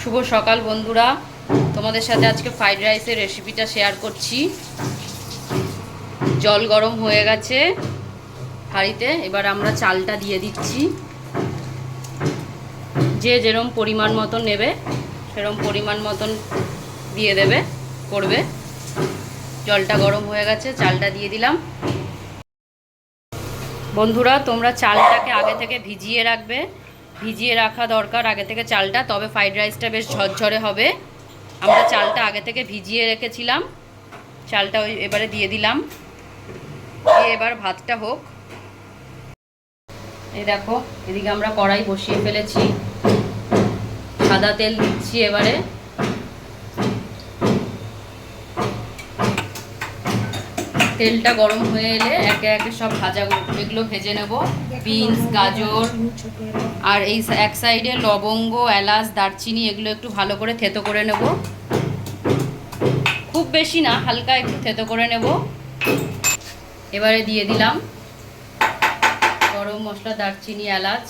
শুভ সকাল বন্ধুরা, তোমাদের সাথে আজকে ফ্রাইড রাইসের রেসিপিটা শেয়ার করছি। জল গরম হয়ে গেছে হাঁড়িতে, এবার আমরা চালটা দিয়ে দিচ্ছি। যে যেরকম পরিমাণ মতন নেবে সেরকম পরিমাণ মতন দিয়ে দেবে করবে। জলটা গরম হয়ে গেছে, চালটা দিয়ে দিলাম। বন্ধুরা, তোমরা চালটাকে আগে থেকে ভিজিয়ে রাখবে, ভিজিয়ে রাখা দরকার আগে থেকে চালটা, তবে ফ্রাইড রাইসটা বেশ ঝরঝরে হবে। আমরা চালটা আগে থেকে ভিজিয়ে রেখেছিলাম, চালটা এবারে দিয়ে দিলাম। দিয়ে এবার ভাতটা হোক। এই দেখো, এদিকে আমরা কড়াই বসিয়ে ফেলেছি, সাদা তেল দিচ্ছি। এবারে তেলটা গরম হয়ে এলে একে একে সব এগুলো ভেজে নেব। বিনস, গাজর, আর এই এক সাইডে লবঙ্গ, এলাচ, দারচিনি, এগুলো একটু ভালো করে থেতো করে নেব। খুব বেশি না, হালকা একটু থেতো করে নেব। এবারে দিয়ে দিলাম গরম মশলা, দারচিনি, এলাচ।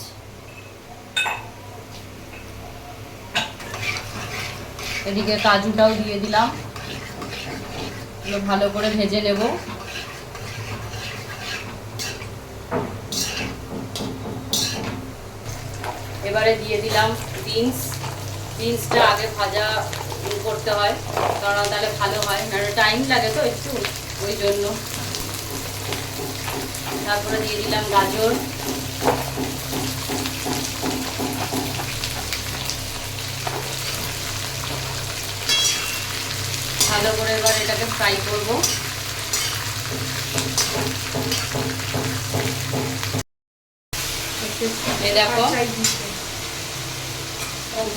এদিকে কাজুটাও দিয়ে দিলাম, এগুলো ভালো করে ভেজে নেব। এবারে দিয়ে দিলাম বিনস। বিনসটা আগে ভাজা করতে হয়, কারণ তাহলে ভালো হয়, না টাইম লাগে তো একটু, ওই জন্য। তারপরে দিয়ে দিলাম গাজর। ভালো করে এবার এটাকে ফ্রাই করব। এই দেখো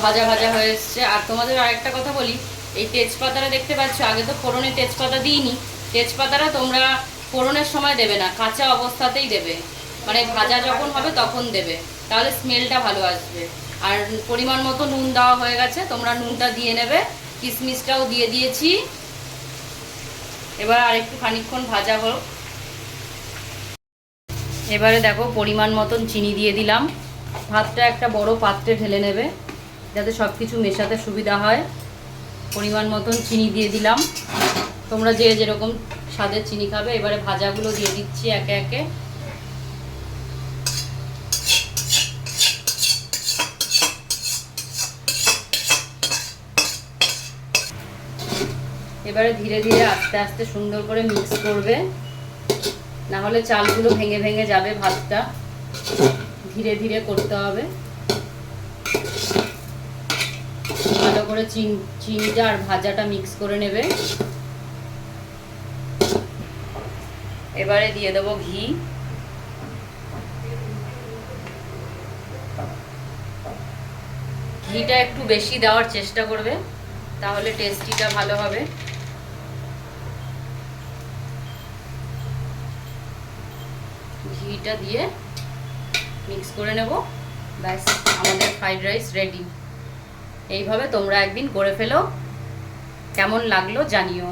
ভাজা ভাজা হয়ে এসছে। আর তোমাদের আরেকটা কথা বলি, এই তেজপাতাটা দেখতে পাচ্ছ, আগে তো ফোড়নে তেজপাতা দিইনি। তেজপাতাটা তোমরা ফোড়নের সময় দেবে না, কাঁচা অবস্থাতেই দেবে, মানে ভাজা যখন হবে তখন দেবে, তাহলে স্মেলটা ভালো আসবে। আর পরিমাণ মতো নুন দেওয়া হয়ে গেছে, তোমরা নুনটা দিয়ে নেবে। কিশমিশটাও দিয়ে দিয়েছি। এবার আর একটু খানিকক্ষণ ভাজা হোক। এবারে দেখো পরিমাণ মতন চিনি দিয়ে দিলাম। ভাতটা একটা বড় পাত্রে ঢেলে নেবে, যাতে সব কিছু মেশাতে সুবিধা হয়। পরিমাণ মতন চিনি দিয়ে দিলাম, তোমরা যে যেরকম স্বাদের চিনি খাবে। এবারে ভাজাগুলো দিয়ে দিচ্ছি একে একে। এবারে ধীরে ধীরে আস্তে আস্তে সুন্দর করে মিক্স করবে, না হলে চালগুলো ভেঙে ভেঙে যাবে। ভাতটা ধীরে ধীরে করতে হবে। ভালো করে চিনিটা আর ভাজাটা মিক্স করে নেবে। এবারে দিয়ে দেবো ঘি। ঘিটা একটু বেশি দেওয়ার চেষ্টা করবে, তাহলে টেস্টিটা ভালো হবে। ঘিটা দিয়ে মিক্স করে নেব। ব্যাস, আমাদের ফ্রাইড রাইস রেডি। এইভাবে তোমরা একদিন করে ফেলো, কেমন লাগলো জানিও।